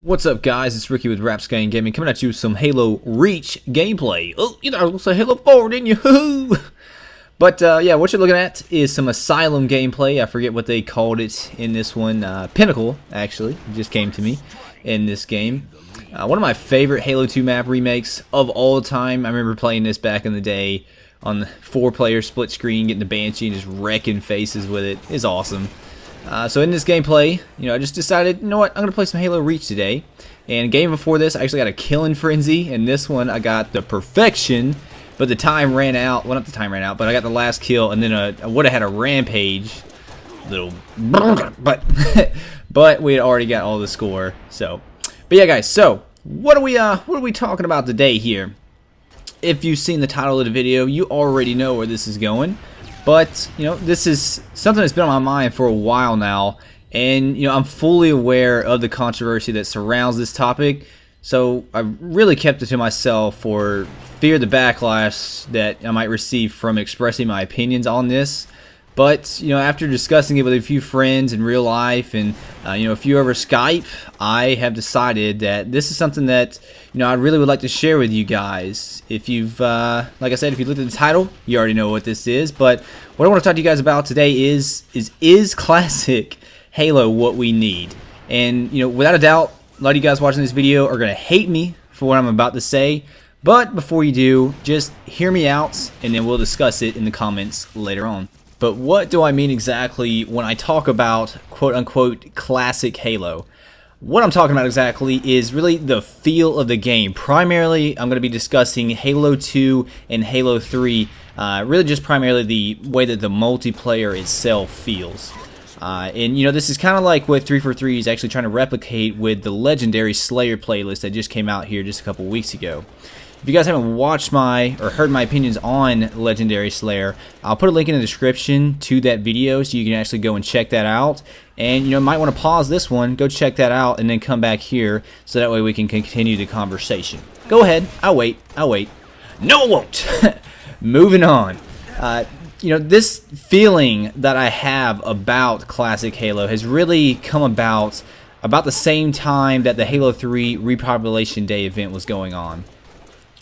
What's up, guys? It's Ricky with Rapscallion Gaming coming at you with some Halo Reach gameplay. Oh, you thought I was going to say Halo 4, didn't you? Hoo-hoo! But, yeah, what you're looking at is some Asylum gameplay. I forget what they called it in this one. Pinnacle, actually, just came to me in this game. One of my favorite Halo 2 map remakes of all time. I remember playing this back in the day on the 4-player split screen, getting the Banshee and just wrecking faces with it. It's awesome. So in this gameplay, I just decided, you know what, I'm going to play some Halo Reach today. And game before this, I actually got a killing frenzy. And this one, I got the perfection, but the time ran out. Well, not the time ran out, but I got the last kill. And then I would have had a rampage. But we had already got all the score. So, but yeah, guys. So what are we talking about today here? If you've seen the title of the video, you already know where this is going. But, this is something that's been on my mind for a while now, and, I'm fully aware of the controversy that surrounds this topic, so I really kept it to myself for fear of the backlash that I might receive from expressing my opinions on this. But, after discussing it with a few friends in real life and, a few over Skype, I have decided that this is something that, I really would like to share with you guys. If you've, like I said, if you looked at the title, you already know what this is. But what I want to talk to you guys about today is classic Halo what we need? And, without a doubt, a lot of you guys watching this video are going to hate me for what I'm about to say. But before you do, just hear me out, and then we'll discuss it in the comments later on. But what do I mean exactly when I talk about quote-unquote classic Halo? What I'm talking about exactly is really the feel of the game. Primarily, I'm going to be discussing Halo 2 and Halo 3, really just primarily the way that the multiplayer itself feels. And this is kind of like what 343 is actually trying to replicate with the legendary Slayer playlist that just came out here just a couple weeks ago. If you guys haven't watched or heard my opinions on Legendary Slayer, I'll put a link in the description to that video so you can actually go and check that out. And might want to pause this one, go check that out, and then come back here so that way we can continue the conversation. Go ahead, I'll wait. No, I won't. Moving on. This feeling that I have about classic Halo has really come about the same time that the Halo 3 Repopulation Day event was going on.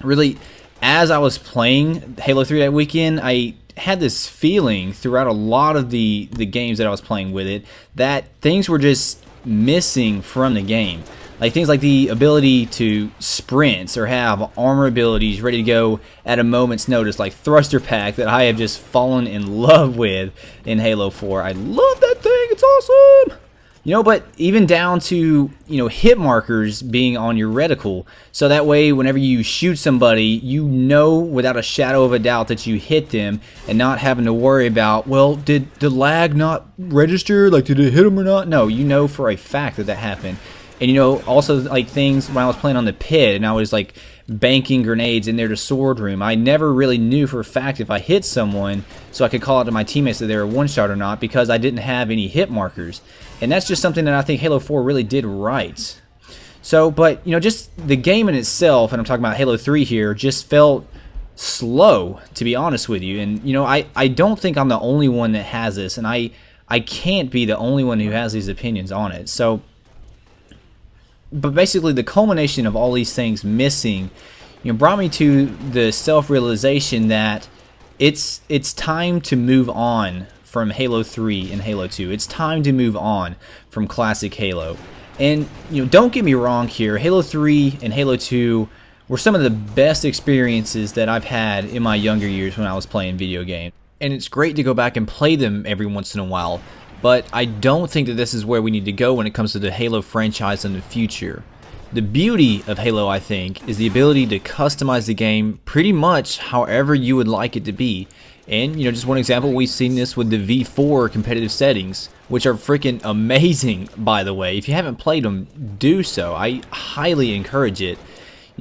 Really, as I was playing Halo 3 that weekend, I had this feeling throughout a lot of the games that I was playing with it that things were just missing from the game. Like things like the ability to sprint or have armor abilities ready to go at a moment's notice, like Thruster Pack that I have just fallen in love with in Halo 4. I love that thing, it's awesome! But even down to, hit markers being on your reticle. So that way, whenever you shoot somebody, you know without a shadow of a doubt that you hit them and not having to worry about, well, did the lag not register? Like, did it hit them or not? No, you know for a fact that happened. And, also, like, things when I was playing on the pit and I was, like, banking grenades in there to sword room, I never really knew for a fact if I hit someone so I could call out to my teammates that they were one-shot or not because I didn't have any hit markers. And that's just something that I think Halo 4 really did right. So, but, just the game in itself, and I'm talking about Halo 3 here, just felt slow, to be honest with you. And, I don't think I'm the only one that has this, and I can't be the only one who has these opinions on it. So, but basically the culmination of all these things missing, brought me to the self-realization that it's time to move on from Halo 3 and Halo 2. It's time to move on from classic Halo. And, don't get me wrong here, Halo 3 and Halo 2 were some of the best experiences that I've had in my younger years when I was playing video games. And it's great to go back and play them every once in a while. But I don't think that this is where we need to go when it comes to the Halo franchise in the future. The beauty of Halo, I think, is the ability to customize the game pretty much however you would like it to be. And, just one example, we've seen this with the V4 competitive settings, which are freaking amazing, by the way. If you haven't played them, do so. I highly encourage it.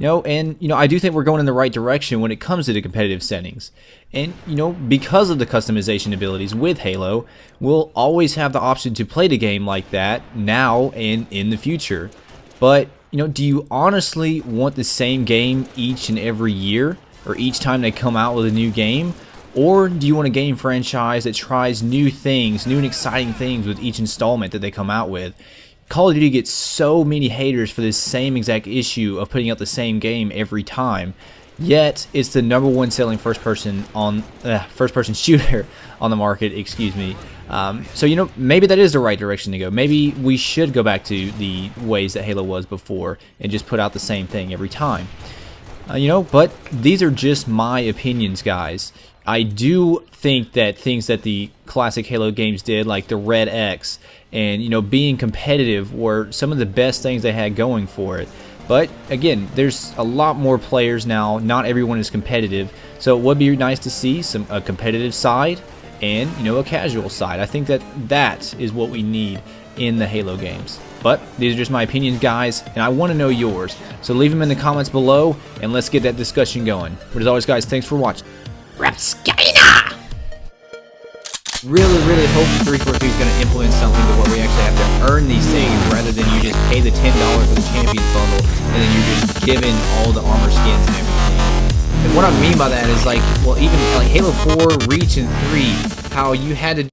I do think we're going in the right direction when it comes to the competitive settings. And, because of the customization abilities with Halo, we'll always have the option to play the game like that now and in the future. But, do you honestly want the same game each and every year? Or each time they come out with a new game? Or do you want a game franchise that tries new things, new and exciting things with each installment that they come out with? Call of Duty gets so many haters for this same exact issue of putting out the same game every time. Yet it's the #1 selling first-person shooter on the market. Excuse me. So you know, maybe that is the right direction to go. Maybe we should go back to the ways that Halo was before and just put out the same thing every time. You know, but these are just my opinions, guys. I do think that things that the classic Halo games did, like the Red X and, you know, being competitive, were some of the best things they had going for it. But again, there's a lot more players now. Not everyone is competitive, so it would be nice to see a competitive side and, you know, a casual side. I think that is what we need in the Halo games. But these are just my opinions, guys, and I want to know yours. So leave them in the comments below, and let's get that discussion going. But as always, guys, thanks for watching. Rapscallion! Really hope 342 is going to implement something to where we actually have to earn these things rather than you just pay the $10 for the Champions bundle and then you're just given all the armor skins and everything. And what I mean by that is, like, well, even like Halo 4, Reach, and 3, how you had to